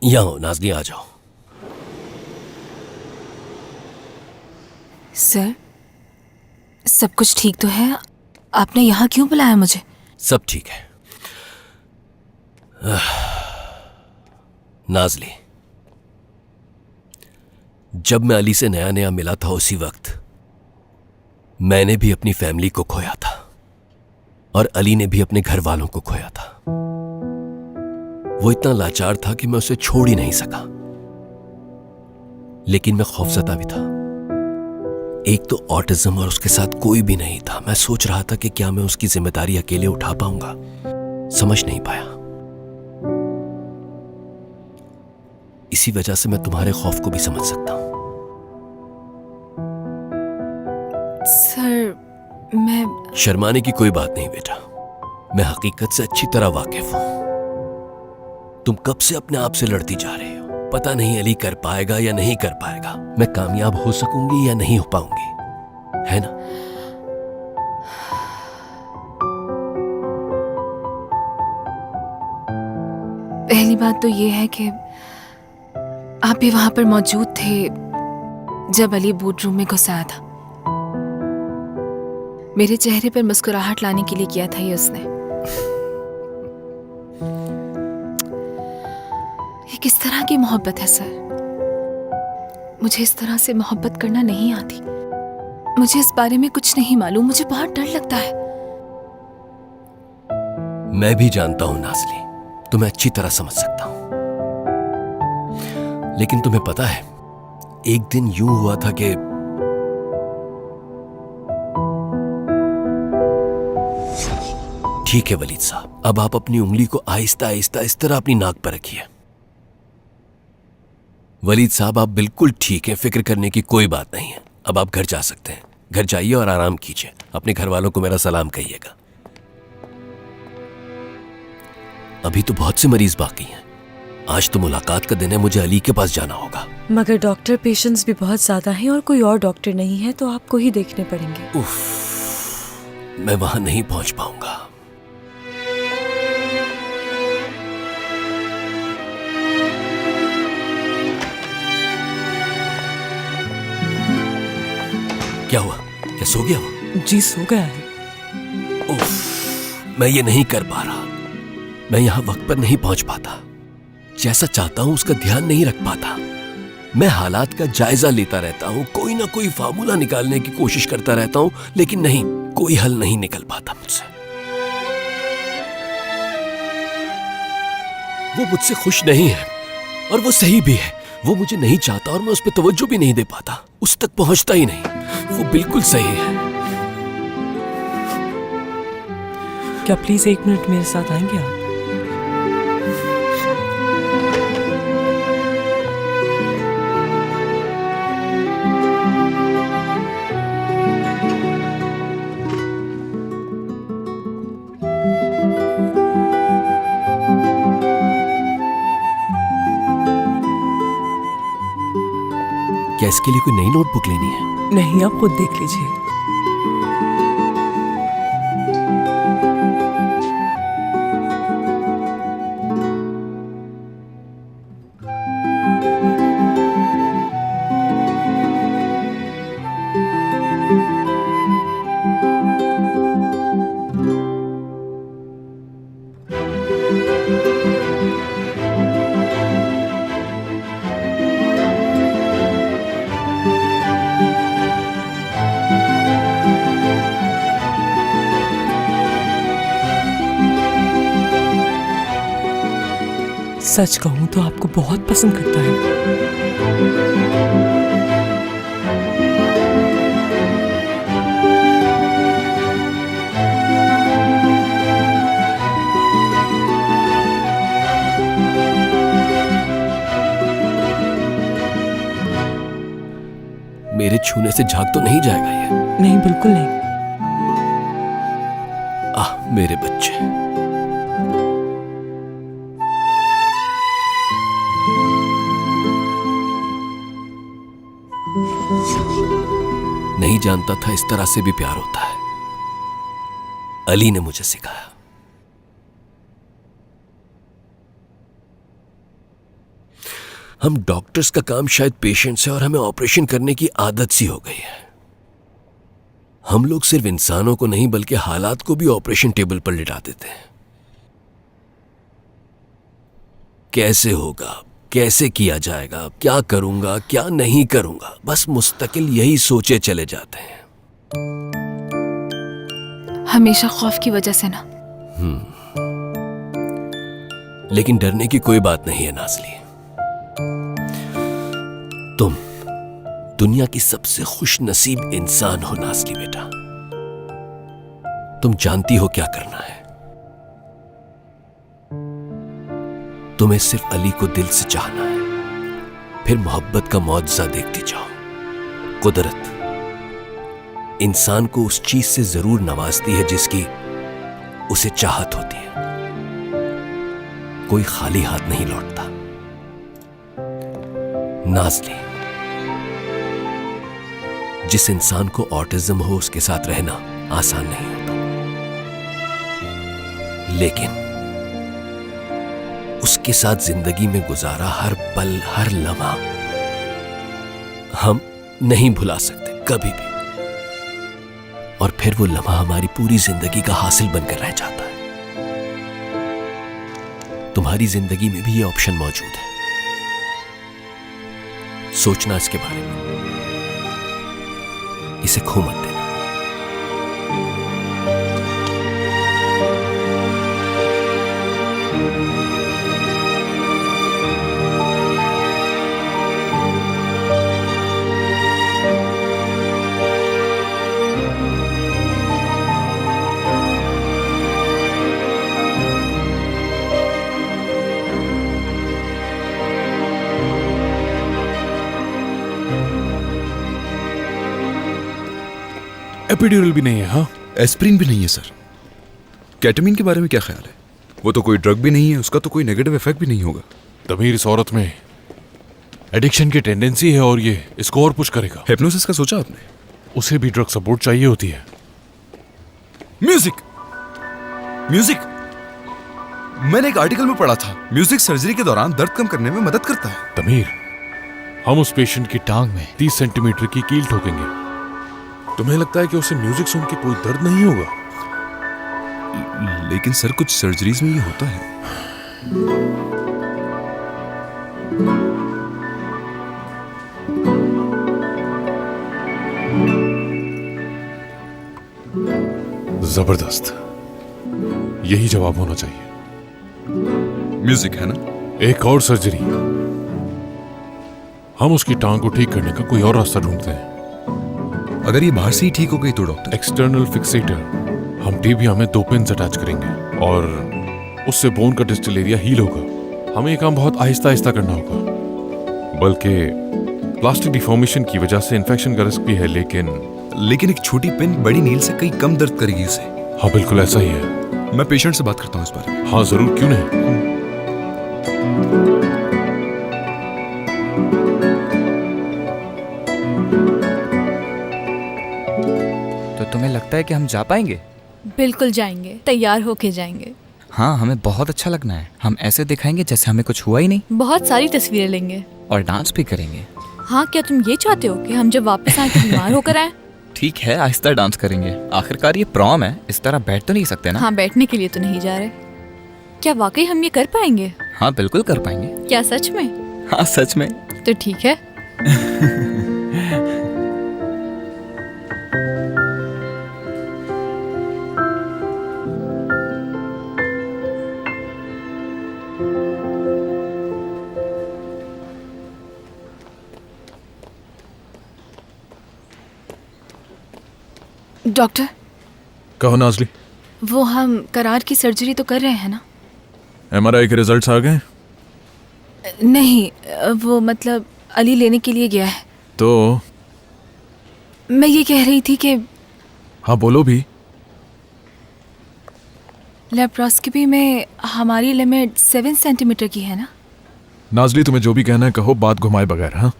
यहाँ हो नाज़ली, आ जाओ। सर, सब कुछ ठीक तो है? आपने यहाँ क्यों बुलाया मुझे? सब ठीक है। नाज़ली, जब मैं अली से नया नया मिला था उसी वक्त मैंने भी अपनी फैमिली को खोया था और अली ने भी अपने घर वालों को खोया था। वो इतना लाचार था कि मैं उसे छोड़ ही नहीं सका, लेकिन मैं खौफजदा भी था। एक तो ऑटिज्म और उसके साथ कोई भी नहीं था। मैं सोच रहा था कि क्या मैं उसकी जिम्मेदारी अकेले उठा पाऊंगा। समझ नहीं पाया। इसी वजह से मैं तुम्हारे खौफ को भी समझ सकता हूं। सर, मैं... शर्माने की कोई बात नहीं बेटा, मैं हकीकत से अच्छी तरह वाकिफ हूं। तुम कब से अपने आप से लड़ती जा रही हो। पता नहीं अली कर पाएगा या नहीं कर पाएगा, मैं कामयाब हो सकूंगी या नहीं हो पाऊंगी, है ना? पहली बात तो ये है कि आप भी वहां पर मौजूद थे जब अली बोर्ड रूम में घुस आया था। मेरे चेहरे पर मुस्कुराहट लाने के लिए किया था ये उसने। ये किस तरह की मोहब्बत है सर? मुझे इस तरह से मोहब्बत करना नहीं आती। मुझे इस बारे में कुछ नहीं मालूम। मुझे बहुत डर लगता है। मैं भी जानता हूं नाज़ली, तुम्हें अच्छी तरह समझ सकता हूं, लेकिन तुम्हें पता है एक दिन यूं हुआ था कि ठीक है वलीद साहब, अब आप अपनी उंगली को आहिस्ता आहिस्ता इस तरह अपनी नाक पर रखिए। वलीद साहब, आप बिल्कुल ठीक हैं, फिक्र करने की कोई बात नहीं है। अब आप घर जा सकते हैं। घर जाइए और आराम कीजिए। अपने घर वालों को मेरा सलाम कहिएगा। अभी तो बहुत से मरीज बाकी हैं। आज तो मुलाकात का दिन है, मुझे अली के पास जाना होगा। मगर डॉक्टर पेशेंट्स भी बहुत ज्यादा हैं और कोई और डॉक्टर नहीं है, तो आपको ही देखने पड़ेंगे। उफ, मैं वहां नहीं पहुंच पाऊंगा। क्या हुआ? क्या सो गया वो? जी सो गया है। उफ, मैं ये नहीं कर पा रहा। मैं यहां वक्त पर नहीं पहुंच पाता। जैसा चाहता हूं उसका ध्यान नहीं रख पाता। मैं हालात का जायजा लेता रहता हूं, कोई ना कोई फार्मूला निकालने की कोशिश करता रहता हूं, लेकिन नहीं, कोई हल नहीं निकल पाता मुझसे। वो मुझसे खुश नहीं है और वो सही भी है। वो मुझे नहीं चाहता और मैं उस पर तवज्जो भी नहीं दे पाता। उस तक पहुंचता ही नहीं। वो बिल्कुल सही है। क्या प्लीज 1 मिनट मेरे साथ आएंगे आप? क्या इसके लिए कोई नई नोटबुक लेनी है? नहीं, आप खुद देख लीजिए। सच कहूं तो आपको बहुत पसंद करता है। मेरे छूने से झाग तो नहीं जाएगा ये? नहीं, बिल्कुल नहीं। मेरे बच्चे। नहीं जानता था इस तरह से भी प्यार होता है। अली ने मुझे सिखाया। हम डॉक्टर्स का काम शायद पेशेंट से, और हमें ऑपरेशन करने की आदत सी हो गई है। हम लोग सिर्फ इंसानों को नहीं बल्कि हालात को भी ऑपरेशन टेबल पर लिटा देते हैं। कैसे होगा, कैसे किया जाएगा, क्या करूंगा, क्या नहीं करूंगा, बस मुस्तकिल यही सोचे चले जाते हैं। हमेशा खौफ की वजह से ना। लेकिन डरने की कोई बात नहीं है नाज़ली। तुम दुनिया की सबसे खुश नसीब इंसान हो नाज़ली बेटा। तुम जानती हो क्या करना है। तुम्हें सिर्फ अली को दिल से चाहना है, फिर मोहब्बत का मौजज़ा देखती जाओ। कुदरत इंसान को उस चीज से जरूर नवाजती है जिसकी उसे चाहत होती है। कोई खाली हाथ नहीं लौटता। नाज़ली, जिस इंसान को ऑटिज्म हो उसके साथ रहना आसान नहीं होता, लेकिन उसके साथ जिंदगी में गुजारा हर पल, हर लम्हा हम नहीं भुला सकते कभी भी। और फिर वो लम्हा हमारी पूरी जिंदगी का हासिल बनकर रह जाता है। तुम्हारी जिंदगी में भी ये ऑप्शन मौजूद है। सोचना इसके बारे में, इसे खो मत देना। एपिड्यूरल भी नहीं है। हाँ, एस्प्रिन भी नहीं है सर। केटामीन के बारे में क्या ख्याल है? वो तो कोई ड्रग भी नहीं है, उसका तो कोई नेगेटिव इफेक्ट भी नहीं होगा। तमीर, इस औरत में एडिक्शन की टेंडेंसी है और ये इसको और पुश करेगा। हिप्नोसिस का सोचा आपने? उसे भी ड्रग सपोर्ट चाहिए होती है। म्यूजिक, म्यूजिक मैंने एक आर्टिकल में पढ़ा था, म्यूजिक सर्जरी के दौरान दर्द कम करने में मदद करता है। तमीर, हम उस पेशेंट की टांग में 30 सेंटीमीटर की कील ठोकेंगे। तुम्हें लगता है कि उसे म्यूजिक सुन के कोई दर्द नहीं होगा? लेकिन सर कुछ सर्जरीज में ये होता है। जबरदस्त, यही जवाब होना चाहिए। म्यूजिक है ना? एक और सर्जरी। हम उसकी टांग को ठीक करने का कोई और रास्ता ढूंढते हैं। अगर ये बाहर से ही ठीक हो गई तो डॉक्टर? External fixator. हम टिबिया में 2 पिन्स अटैच करेंगे और उससे बोन का डिस्टल एरिया हील होगा। हमें ये काम बहुत आहिस्ता आहिस्ता करना होगा, बल्कि प्लास्टिक डिफॉर्मेशन की वजह से इन्फेक्शन का रिस्क भी है। लेकिन एक छोटी पिन बड़ी नील से कई कम दर्द करेगी उसे। हाँ, बिल्कुल ऐसा ही है। मैं पेशेंट से बात करता हूँ इस बारे में। हाँ जरूर, क्यों नहीं। तो तुम्हें लगता है कि हम जा पाएंगे? बिल्कुल जाएंगे, तैयार होके जाएंगे। हाँ, हमें बहुत अच्छा लगना है। हम ऐसे दिखाएंगे जैसे हमें कुछ हुआ ही नहीं, बहुत सारी तस्वीरें लेंगे और डांस भी करेंगे। हाँ, क्या तुम ये चाहते हो कि हम जब वापस आए तो बीमार होकर आए? ठीक है, आहिस्ता डांस करेंगे। आखिरकार ये प्रॉम है, इस तरह बैठ तो नहीं सकते ना। हाँ, बैठने के लिए तो नहीं जा रहे। क्या वाकई हम ये कर पाएंगे? हाँ बिल्कुल कर पाएंगे। क्या सच में? हाँ सच में। तो ठीक है। डॉक्टर, कहो नाज़ली। वो हम करार की सर्जरी तो कर रहे हैं ना? MRI के रिजल्ट्स आ गए? नहीं, वो मतलब अली लेने के लिए गया है। तो मैं ये कह रही थी कि हाँ बोलो भी। लेप्रोस्कोपी में हमारी लिमिट 7 सेंटीमीटर की है ना? नाज़ली, तुम्हें जो भी कहना है कहो, बात घुमाए बगैर। हाँ,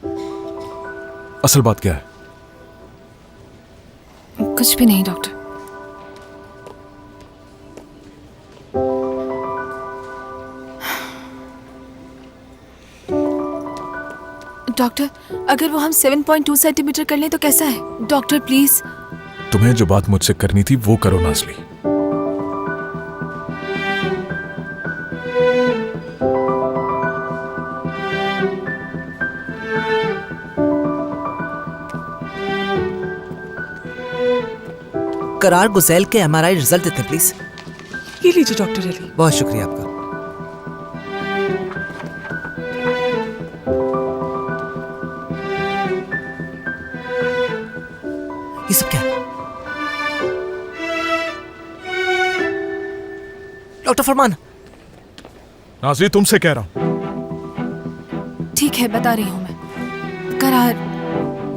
असल बात क्या है? कुछ भी नहीं डॉक्टर। अगर वो हम 7.2 सेंटीमीटर कर लें तो कैसा है डॉक्टर प्लीज? तुम्हें जो बात मुझसे करनी थी वो करो नाज़ली। करार गुजैल के एमआरआई रिजल्ट देते प्लीज। ये लीजिए डॉक्टर अली। बहुत शुक्रिया आपका। ये सब क्या है? डॉक्टर फरमान। नाज़ली तुमसे कह रहा हूं। ठीक है बता रही हूँ मैं। करार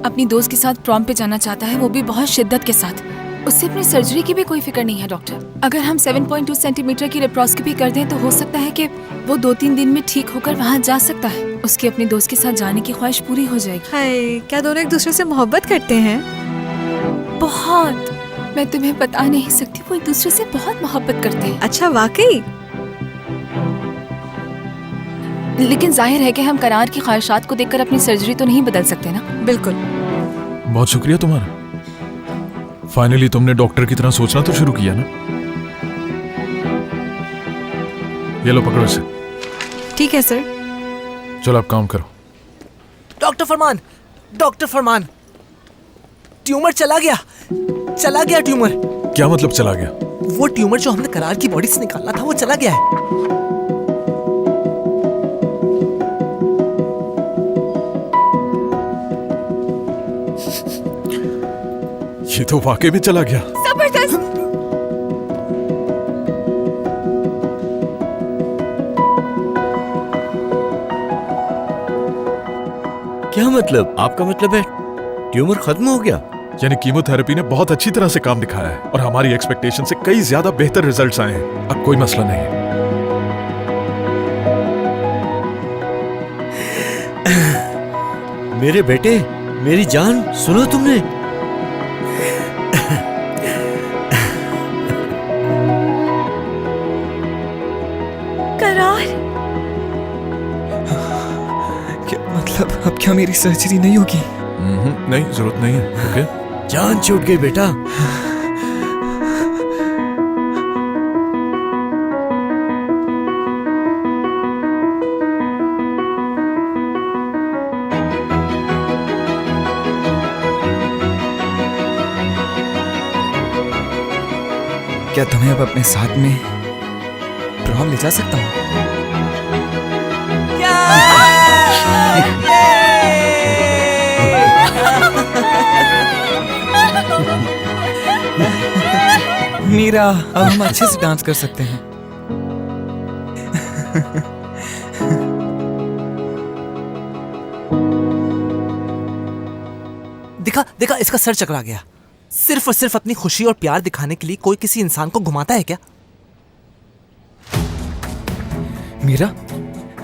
अपनी दोस्त के साथ प्रॉम पे जाना चाहता है, वो भी बहुत शिद्दत के साथ। उससे अपनी सर्जरी की भी कोई फिक्र नहीं है डॉक्टर। अगर हम 7.2 सेंटीमीटर की लेप्रोस्कोपी कर दें तो हो सकता है कि वो 2-3 दिन में ठीक होकर वहाँ जा सकता है। उसकी अपनी दोस्त के साथ जाने की ख्वाहिश पूरी हो जाएगी। हाय, क्या दोनों एक दूसरे से मोहब्बत करते हैं? बहुत। मैं तुम्हें बता नहीं सकती, वो एक दूसरे से बहुत मोहब्बत करते हैं। अच्छा वाकई? लेकिन जाहिर है कि हम करार की ख्वाहिशात को देखकर अपनी सर्जरी तो नहीं बदल सकते ना। बिल्कुल। बहुत शुक्रिया तुम्हारा। फाइनली तुमने डॉक्टर की तरह सोचना तो शुरू किया ना। ये लो पकड़ो इसे। ठीक है सर। चलो अब काम करो। डॉक्टर फरमान, डॉक्टर फरमान, ट्यूमर चला गया, चला गया ट्यूमर। क्या मतलब चला गया? वो ट्यूमर जो हमने करार की बॉडी से निकालना था वो चला गया है। ये तो वाकई में चला गया। जबरदस्त। क्या मतलब? आपका मतलब है ट्यूमर खत्म हो गया? यानी कीमोथेरेपी ने बहुत अच्छी तरह से काम दिखाया है और हमारी एक्सपेक्टेशन से कई ज्यादा बेहतर रिजल्ट्स आए हैं। अब कोई मसला नहीं है। मेरे बेटे, मेरी जान, सुनो तुमने? करार, क्या मतलब अब क्या मेरी सर्जरी नहीं होगी? नहीं, जरूरत नहीं है। ओके। जान छूट गई बेटा। क्या तुम्हें अब अपने साथ में प्रॉम ले जा सकता हूँ? मीरा, अब हम अच्छे से डांस कर सकते हैं। देखा देखा, इसका सर चकरा गया। सिर्फ और सिर्फ अपनी खुशी और प्यार दिखाने के लिए कोई किसी इंसान को घुमाता है क्या? मीरा,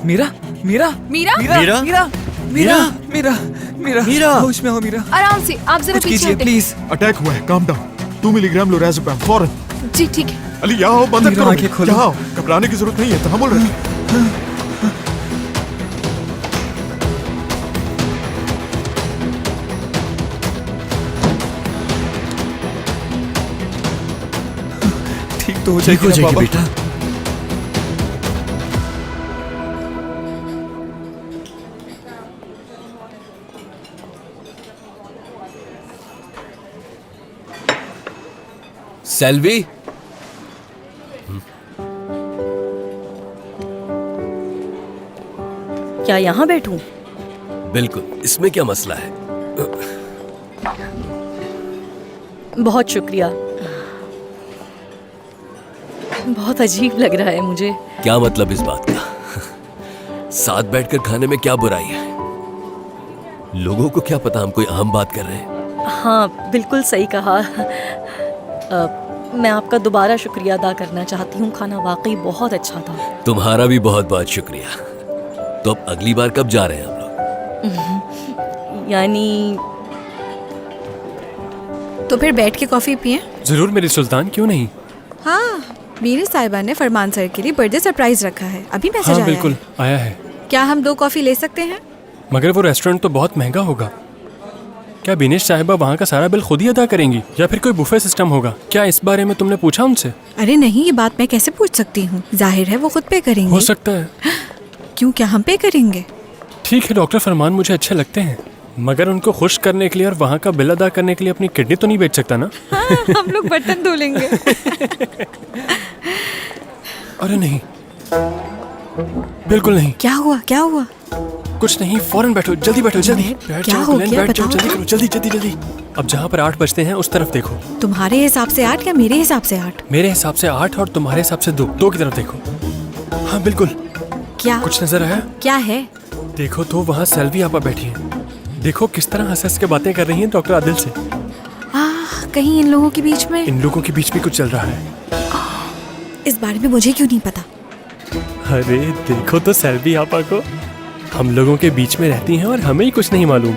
मीरा, मीरा, मीरा, मीरा, मीरा? मीरा, मीरा, मीरा, मीरा, मीरा? होश में हो मीरा। आराम से, आप जरा कुछ पीछे कीजिए हटें। प्लीज। अटैक हुआ है, काम डाउन। 2 मिलीग्राम लोराज़ेपम फौरन। जी ठीक है। अली यहाँ आओ, मदद मीरा, करो। आंखें खोलो। यहाँ आओ, घबराने की जरूरत नहीं है, तहम्मुल रखें। ठीक तो हो ठीक हो जाएगी जाएगी बाबा। बेटा। सेल्वी, क्या यहाँ बैठूं? बिल्कुल, इसमें क्या मसला है? बहुत शुक्रिया। बहुत अजीब लग रहा है मुझे। क्या मतलब इस बात का? साथ बैठकर खाने में क्या बुराई है? लोगों को क्या पता हम कोई अहम बात कर रहे हैं। हाँ बिल्कुल सही कहा। मैं आपका दोबारा शुक्रिया अदा करना चाहती हूँ। खाना वाकई बहुत अच्छा था। तुम्हारा भी बहुत बहुत शुक्रिया। तो अब अगली बार कब जा रहे हैं हम लोग? यानी तो फिर बैठ के कॉफी पिए। जरूर मेरी सुल्तान, क्यों नहीं। हाँ, मेरी साहिबा ने फरमान सर के लिए बर्थडे सरप्राइज रखा है। अभी मैसेज हाँ आया बिल्कुल है। आया है। क्या हम 2 कॉफी ले सकते हैं? मगर वो रेस्टोरेंट तो बहुत महंगा होगा। क्या बिनेश साहिबा वहाँ का सारा बिल खुद ही अदा करेंगी या फिर कोई बुफे सिस्टम होगा? क्या इस बारे में तुमने पूछा उनसे? अरे नहीं, ये बात मैं कैसे पूछ सकती हूँ? जाहिर है वो खुद पे करेंगे। हो सकता है। क्यों, क्या हम पे करेंगे? ठीक है, डॉक्टर फरमान मुझे अच्छे लगते हैं, मगर उनको खुश करने के लिए और वहाँ का बिल अदा करने के लिए अपनी किडनी तो नहीं बेच सकता ना? हाँ, हम लोग बर्तन धो लेंगे। अरे नहीं, बिल्कुल नहीं। क्या हुआ, क्या हुआ? कुछ नहीं, फौरन बैठो, जल्दी बैठो, जल्दी बैठ क्या जाओ, हो ग्लेन, गया, बैठ जाओ, बताओ जल्दी तो। करो, जल्दी जल्दी जल्दी। अब जहाँ पर 8 बजते हैं उस तरफ देखो। तुम्हारे हिसाब से 8 या मेरे हिसाब से 8? मेरे हिसाब से 8 और तुम्हारे हिसाब से 2 की तरफ देखो। हाँ बिल्कुल। क्या कुछ नजर आया? क्या है? देखो तो वहाँ सेल्वी आपा बैठी है। देखो किस तरह हंस हंस के बातें कर रही हैं डॉक्टर आदिल से। कहीं इन लोगों के बीच में? इन लोगों के बीच भी कुछ चल रहा है। इस बारे में मुझे क्यों नहीं पता? अरे देखो तो सेल्वी आपा को, हम लोगों के बीच में रहती हैं और हमें ही कुछ नहीं मालूम।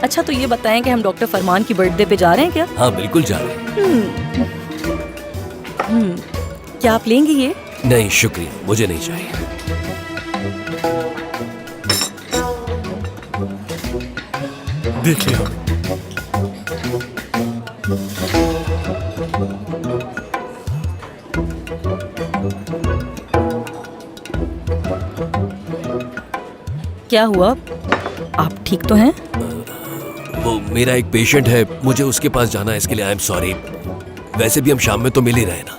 अच्छा तो ये बताएं कि हम डॉक्टर फरमान की बर्थडे पे जा रहे हैं क्या? हाँ बिल्कुल जा रहे हैं। क्या आप लेंगी ये? नहीं शुक्रिया, मुझे नहीं चाहिए। देख लिया। क्या हुआ? आप ठीक तो हैं? वो मेरा एक पेशेंट है, मुझे उसके पास जाना है, इसके लिए आई एम सॉरी। वैसे भी हम शाम में तो मिल ही रहे ना।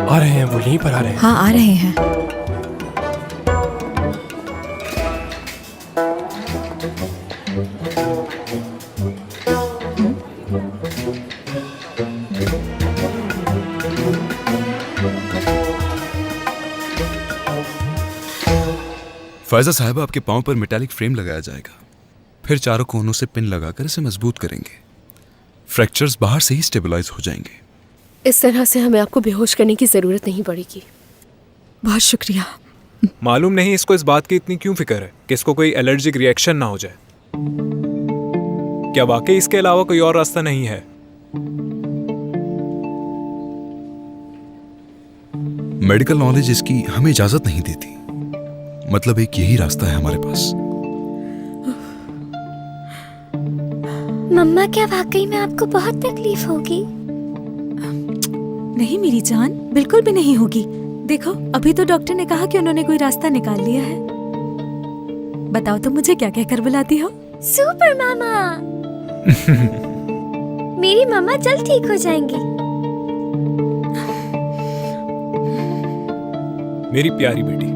आ रहे हैं, वो यहीं पर आ रहे हैं। हाँ आ रहे हैं। फायजा साहब, आपके पांव पर मेटालिक फ्रेम लगाया जाएगा, फिर चारों कोनों से पिन लगाकर इसे मजबूत करेंगे। फ्रैक्चर्स बाहर से ही स्टेबलाइज हो जाएंगे। इस तरह से हमें आपको बेहोश करने की जरूरत नहीं पड़ेगी। बहुत शुक्रिया। मालूम नहीं इसको इस बात की इतनी क्यों फिक्र है कि इसको कोई एलर्जिक रिएक्शन ना हो जाए। क्या वाकई इसके अलावा कोई और रास्ता नहीं है? मेडिकल नॉलेज इसकी हमें इजाजत नहीं देती, मतलब एक यही रास्ता है हमारे पास। मम्मा, क्या वाकई में आपको बहुत तकलीफ होगी? नहीं मेरी जान, बिल्कुल भी नहीं होगी। देखो अभी तो डॉक्टर ने कहा कि उन्होंने कोई रास्ता निकाल लिया है। बताओ तो मुझे क्या कहकर बुलाती हो? सुपर मामा। मेरी मम्मा जल्द ठीक हो जाएंगी। मेरी प्यारी बेटी।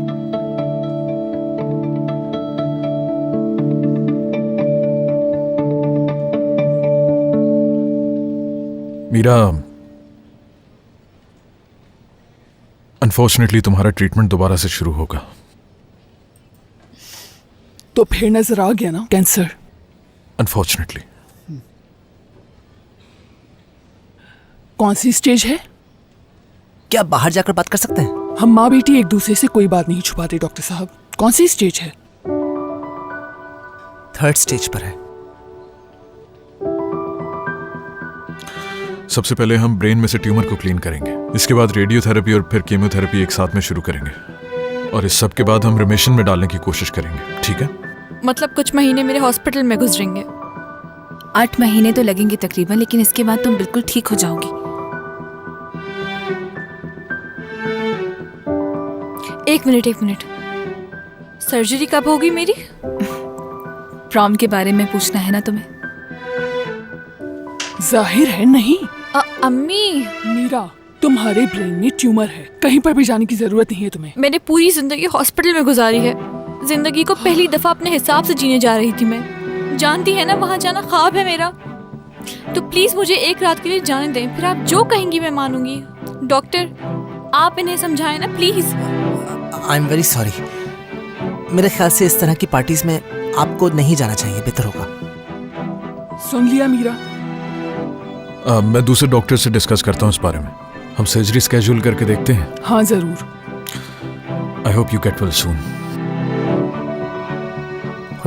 मीरा, अनफॉर्चुनेटली तुम्हारा ट्रीटमेंट दोबारा से शुरू होगा। तो फिर नजर आ गया ना कैंसर। अनफॉर्चुनेटली। कौन सी स्टेज है? क्या बाहर जाकर बात कर सकते हैं? हम माँ बेटी एक दूसरे से कोई बात नहीं छुपाते डॉक्टर साहब। कौन सी स्टेज है? 3rd स्टेज पर है। सबसे पहले हम ब्रेन में से ट्यूमर को क्लीन करेंगे, इसके बाद रेडियोथेरेपी और फिर कीमोथेरेपी एक साथ में शुरू करेंगे, और इस सब के बाद हम रिमिशन में डालने की कोशिश करेंगे। ठीक है? मतलब कुछ महीने मेरे हॉस्पिटल में गुजरेंगे। 8 महीने तो लगेंगे तकरीबन, लेकिन इसके बाद तुम बिल्कुल ठीक हो जाओगी। एक मिनट, सर्जरी कब होगी मेरी? प्रॉम के बारे में पूछना है ना तुम्हें? जाहिर है नहीं। अम्मी, मीरा, तुम्हारे ब्रेन में ट्यूमर है, कहीं पर भी जाने की जरूरत नहीं है तुम्हें। मैंने पूरी जिंदगी हॉस्पिटल में गुजारी है। जिंदगी को पहली दफा अपने हिसाब से जीने जा रही थी मैं। जानती है ना, वहाँ जाना ख्वाब है मेरा। तो प्लीज मुझे एक रात के लिए जाने दें, फिर आप जो कहेंगी मैं मानूंगी। डॉक्टर, आप इन्हें समझाएं ना please. I am very sorry. मेरे ख्याल से इस तरह की पार्टीज में आपको नहीं जाना चाहिए, बेहतर होगा। सुन लिया मीरा? मैं दूसरे डॉक्टर से डिस्कस करता हूँ इस बारे में। हम सर्जरी स्केड्यूल करके देखते हैं। हाँ जरूर। I hope you get well soon.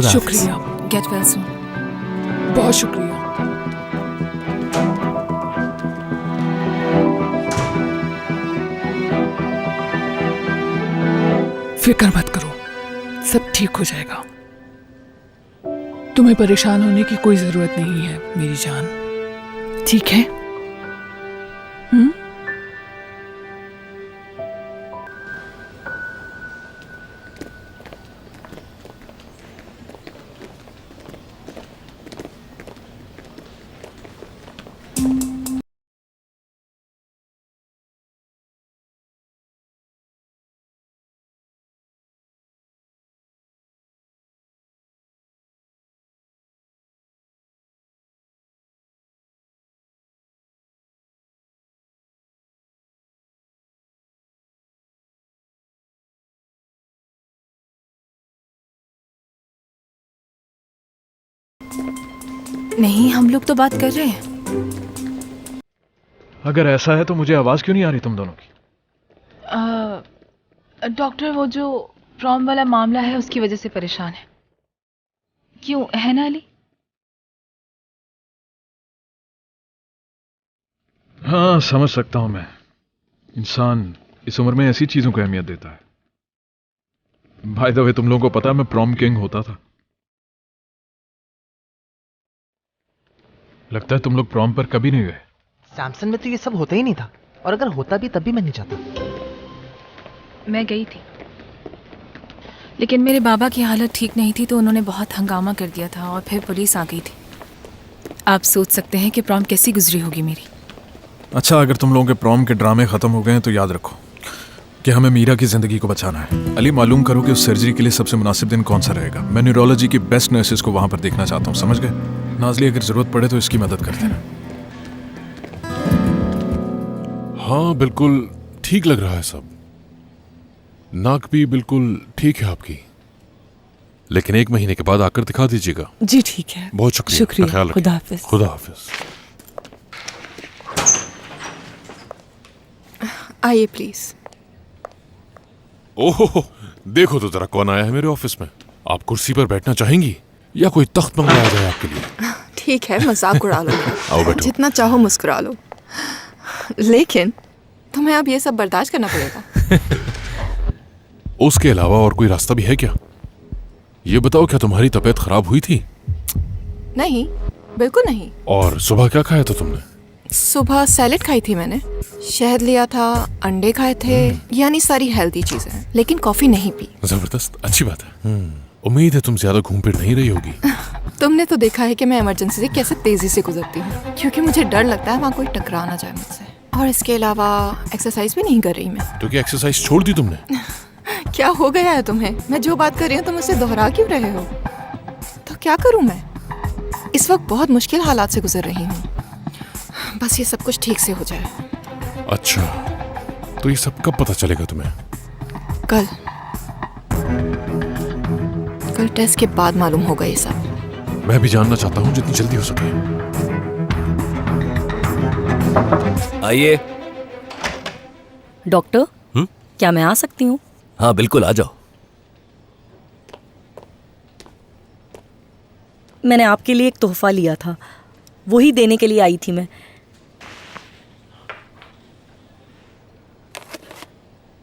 शुक्रिया। Get well soon. बहुत शुक्रिया। फिक्र मत करो, सब ठीक हो जाएगा। तुम्हें परेशान होने की कोई जरूरत नहीं है मेरी जान, ठीक है? नहीं, हम लोग तो बात कर रहे हैं। अगर ऐसा है तो मुझे आवाज क्यों नहीं आ रही तुम दोनों की? डॉक्टर, वो जो प्रॉम वाला मामला है उसकी वजह से परेशान है। क्यों है ना अली? हाँ, समझ सकता हूं मैं। इंसान इस उम्र में ऐसी चीजों को अहमियत देता है। बाय द वे, तुम लोगों को पता है मैं प्रॉम किंग होता था। लगता है तुम लोग प्रॉम पर कभी नहीं गए। सैमसन में तो ये सब होता ही नहीं था, और अगर होता भी तब भी मैं नहीं चाहता। मैं गई थी, लेकिन मेरे बाबा की हालत ठीक नहीं थी तो उन्होंने बहुत हंगामा कर दिया था और फिर पुलिस आ गई थी। आप सोच सकते हैं कि प्रॉम कैसी गुजरी होगी मेरी। अच्छा, अगर तुम लोगों के प्रॉम के ड्रामे खत्म हो गए हैं तो याद रखो कि हमें मीरा की जिंदगी को बचाना है। अली, मालूम करो कि उस सर्जरी के लिए सबसे मुनासिब दिन कौन सा रहेगा। मैं न्यूरोलॉजी की बेस्ट नर्सेज को वहां पर देखना चाहता हूँ, समझ गए? नाज़ली, अगर जरूरत पड़े तो इसकी मदद कर देना। हाँ, बिल्कुल ठीक लग रहा है सब। नाक भी बिल्कुल ठीक है आपकी, लेकिन 1 महीने के बाद आकर दिखा दीजिएगा। जी ठीक है, बहुत शुक्रिया। शुक्रिया। ख्याल रखिए। खुदा हाफिज। खुदा हाफिज। आइए प्लीज। ओहो, देखो तो जरा कौन आया है मेरे ऑफिस में। आप कुर्सी पर बैठना चाहेंगी या कोई तख्त मंगवाया जाए आपके लिए? ठीक है, मजाक उड़ा लो। आओ बैठो। जितना चाहो मुस्कुरा लो, लेकिन तुम्हें अब ये सब बर्दाश्त करना पड़ेगा। उसके अलावा और कोई रास्ता भी है क्या? ये बताओ, क्या तुम्हारी तबीयत खराब हुई थी? नहीं, बिल्कुल नहीं। और सुबह क्या खाया था तुमने? सुबह सैलेड खाई थी मैंने, शहद लिया था, अंडे खाए थे, यानी सारी हेल्दी चीजें, लेकिन कॉफी नहीं पी। जबरदस्त, अच्छी बात है। उम्मीद है तुम ज्यादा घूम फिर नहीं रही होगी। तुमने तो देखा है कि मैं इमरजेंसी से कैसे तेजी से गुजरती हूँ, क्योंकि मुझे डर लगता है वहाँ कोई टकरा ना जाए मुझसे। और इसके अलावा एक्सरसाइज भी नहीं कर रही मैं। तो क्या एक्सरसाइज छोड़ दी तुमने? क्या हो गया है तुम्हें? मैं जो बात कर रही हूँ तुम मुझसे दोहरा क्यों रहे हो? तो क्या करूँ मैं? इस वक्त बहुत मुश्किल हालात से गुजर रही हूँ, बस ये सब कुछ ठीक से हो जाए। अच्छा, तो ये सब कब पता चलेगा तुम्हें? कल टेस्ट के बाद मालूम होगा ये सब। मैं भी जानना चाहता हूँ, जितनी जल्दी हो सके। आइए। डॉक्टर, क्या मैं आ सकती हूँ? हाँ बिल्कुल, आ जाओ। मैंने आपके लिए एक तोहफा लिया था, वही देने के लिए आई थी मैं।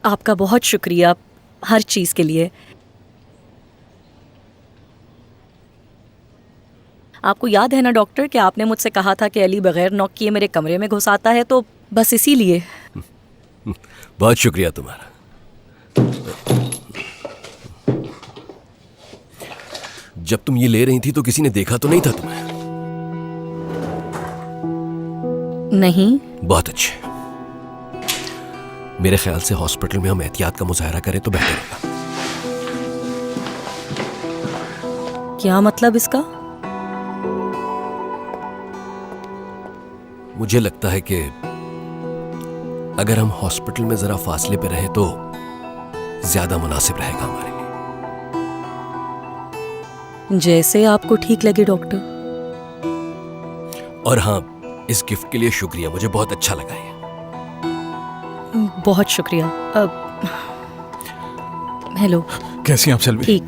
आपका बहुत शुक्रिया हर चीज के लिए। आपको याद है ना डॉक्टर कि आपने मुझसे कहा था कि अली बगैर नॉक किए मेरे कमरे में घुस आता है, तो बस इसीलिए। बहुत शुक्रिया तुम्हारा। जब तुम ये ले रही थी तो किसी ने देखा तो नहीं था तुम्हें? नहीं। बहुत अच्छे। मेरे ख्याल से हॉस्पिटल में हम एहतियात का मुजाहरा करें तो बेहतर होगा। क्या मतलब इसका? मुझे लगता है कि अगर हम हॉस्पिटल में जरा फासले पे रहे तो ज्यादा मुनासिब रहेगा हमारे लिए। जैसे आपको ठीक लगे डॉक्टर। और हाँ, इस गिफ्ट के लिए शुक्रिया, मुझे बहुत अच्छा लगा ये। बहुत शुक्रिया। हेलो। कैसी आप सेल्वी? ठीक।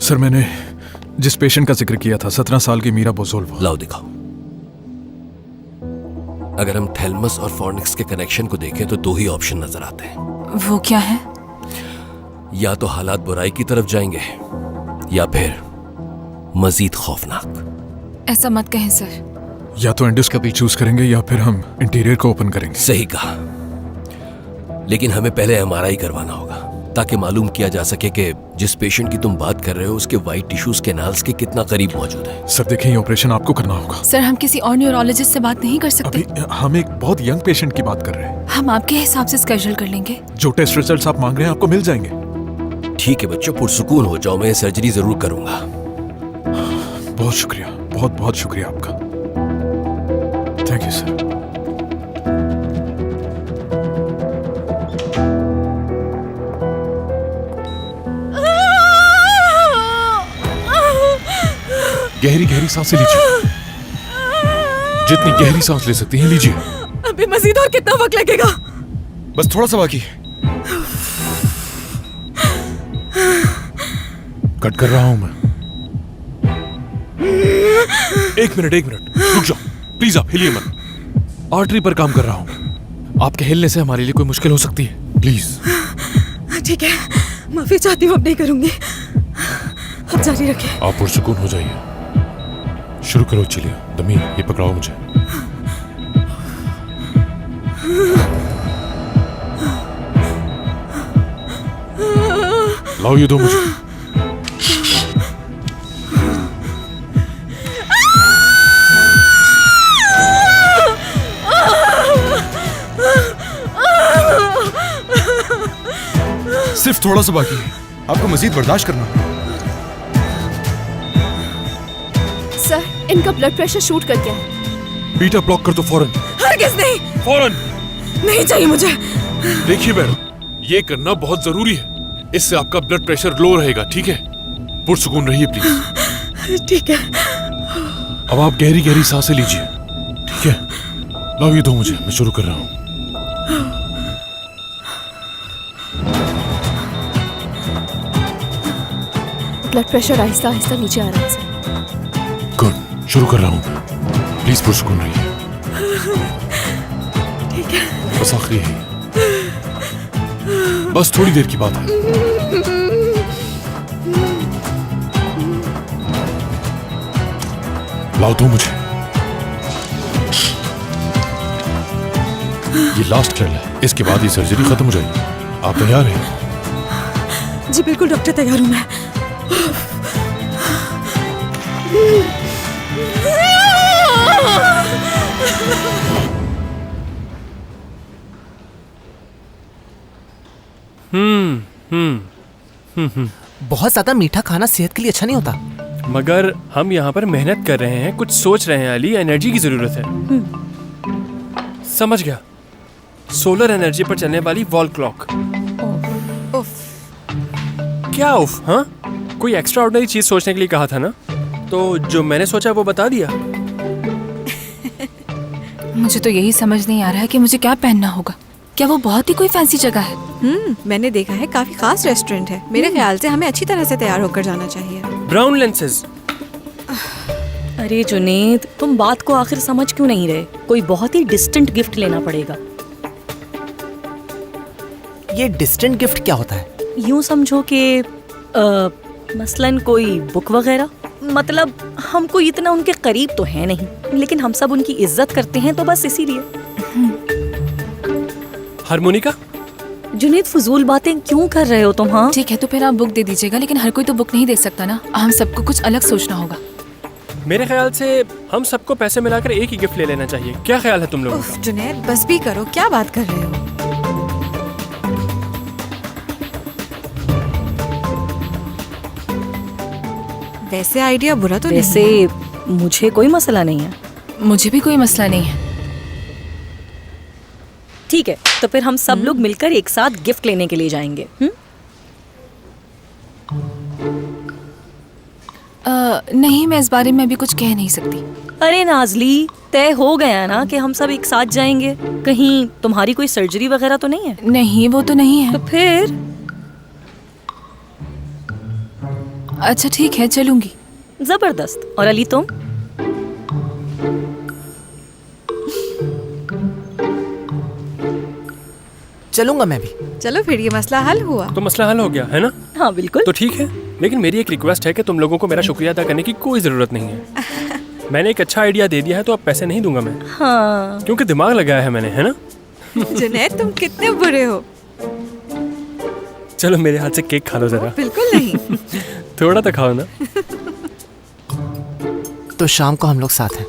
सर, मैंने जिस पेशेंट का जिक्र किया था, 17 साल की मीरा बोजोल्वा। लाओ दिखाओ। अगर हम थैलमस और फॉर्निक्स के कनेक्शन को देखें तो 2 ही ऑप्शन नजर आते हैं। वो क्या है? या तो हालात बुराई की तरफ जाएंगे या फिर मजीद खौफनाक। ऐसा मत कहें सर। या तो एंडोस्कोपी चूज करेंगे या फिर हम इंटीरियर को ओपन करेंगे। सही कहा, लेकिन हमें पहले एमआरआई करवाना होगा ताकि मालूम किया जा सके कि जिस पेशेंट की तुम बात कर रहे हो उसके वाइट टिश्यूज कैनाल्स के कितना करीब मौजूद है। सर देखिए, ये ऑपरेशन आपको करना होगा। सर हम किसी और न्यूरोलॉजिस्ट से बात नहीं कर सकते? अभी हम एक बहुत यंग पेशेंट की बात कर रहे हैं। हम आपके हिसाब से स्केड्यूल कर लेंगे। जो टेस्ट रिजल्ट्स आप मांग रहे हैं आपको मिल जाएंगे। ठीक है बच्चों, पुरसुकून हो जाओ, मैं सर्जरी जरूर करूंगा। बहुत शुक्रिया, बहुत बहुत शुक्रिया आपका। Thank you sir. गहरी गहरी सांसें लीजिए, जितनी गहरी सांस ले सकती हैं लीजिए। अभी मजीद और कितना वक्त लगेगा? बस थोड़ा सा बाकी। कट कर रहा हूं मैं। एक मिनट रुक जाओ प्लीज, आप हिलिए मत। आर्टरी पर काम कर रहा हूं, आपके हिलने से हमारे लिए कोई मुश्किल हो सकती है, प्लीज। ठीक है, माफी चाहती हूँ, अब नहीं करूंगी। अब जारी रखें। आप पुरसुकून हो जाइए, शुरू करो। चलिए दमीर, ये पकड़ाओ मुझे। लाओ ये दो मुझे। सिर्फ थोड़ा सा बाकी है, आपको मजीद बर्दाश्त करना। सर इनका ब्लड प्रेशर शूट कर गया है। बीटा ब्लॉक कर दो फौरन। हरगिज़ नहीं, फौरन नहीं चाहिए मुझे। देखिए मैडम, ये करना बहुत जरूरी है, इससे आपका ब्लड प्रेशर लो रहेगा, ठीक है? पुरसुकून रहिए प्लीज। ठीक है। अब आप गहरी गहरी सांसें लीजिए, ठीक है? लाओ ये दो मुझे, मैं शुरू कर रहा हूं। ब्लड प्रेशर आहिस्ता आहिस्ता नीचे आ रहा है सर। गुड, शुरू कर रहा हूं मैं। प्लीज पुरसुकून रहिए। ठीक है, बस आखिरी है, बस थोड़ी देर की बात है। लाओ दो मुझे। ये लास्ट ट्रायल है, इसके बाद ये सर्जरी खत्म हो जाएगी। आप तैयार हैं? जी बिल्कुल डॉक्टर, तैयार हूं मैं। बहुत ज्यादा मीठा खाना सेहत के लिए अच्छा नहीं होता। मगर हम यहाँ पर मेहनत कर रहे हैं, कुछ सोच रहे हैं अली, एनर्जी की जरूरत है। समझ गया, सोलर एनर्जी पर चलने वाली वॉल क्लॉक। क्या उफ? हाँ, कोई एक्स्ट्रा ऑर्डिनरी चीज सोचने के लिए कहा था ना, तो जो मैंने सोचा वो बता दिया। मुझे तो यही समझ नहीं आ रहा है कि मुझे क्या पहनना होगा। क्या वो बहुत ही कोई फैंसी जगह है? मैंने देखा है, काफी खास रेस्टोरेंट है। मेरे ख्याल से हमें अच्छी तरह से तैयार होकर जाना चाहिए। Brown lenses. अरे जुनेद, तुम बात को आखिर समझ क्यों नहीं रहे? कोई बहुत ही डिस्टेंट गिफ्ट लेना पड़ेगा। ये डिस्टेंट गिफ्ट क्या होता है? यूं समझो कि मसलन कोई बुक वगैरह। मतलब हम कोई इतना उनके करीब तो है नहीं, लेकिन हम सब उनकी इज्जत करते हैं, तो बस इसीलिए। हारमोनिका? जुनेद, फजूल बातें क्यों कर रहे हो तुम? हाँ ठीक है, तो फिर आप बुक दे दीजिएगा, लेकिन हर कोई तो बुक नहीं दे सकता ना। हम सबको कुछ अलग सोचना होगा। मेरे ख्याल से हम सबको पैसे मिलाकर एक ही गिफ्ट ले लेना चाहिए। क्या ख्याल है तुम लोगों का? जुनैद बस भी करो, क्या बात कर रहे हो? वैसे आइडिया बुरा तो वैसे नहीं। मुझे कोई मसला नहीं है। मुझे भी कोई मसला नहीं है। ठीक है, तो फिर हम सब लोग मिलकर एक साथ गिफ्ट लेने के लिए जाएंगे। नहीं, मैं इस बारे में अभी कुछ कह नहीं सकती। अरे नाजली, तय हो गया ना कि हम सब एक साथ जाएंगे। कहीं तुम्हारी कोई सर्जरी वगैरह तो नहीं है? नहीं, वो तो नहीं है। तो फिर अच्छा ठीक है, चलूंगी। जबरदस्त। और अली तुम? चलूंगा मैं भी। चलो फिर ये मसला हल हुआ। तो मसला हल हो गया है ना? हाँ बिल्कुल। तो ठीक है, लेकिन मेरी एक रिक्वेस्ट है कि तुम लोगों को मेरा शुक्रिया अदा करने की कोई ज़रूरत नहीं है। मैंने एक अच्छा आइडिया दे दिया है, तो अब पैसे नहीं दूंगा मैं। हाँ क्योंकि दिमाग लगाया है मैंने, है ना? जुनैद तुम कितने बुरे हो। चलो मेरे हाथ से केक खा लो जरा। बिल्कुल नहीं। थोड़ा तो खाओ ना। तो शाम को हम लोग साथ हैं।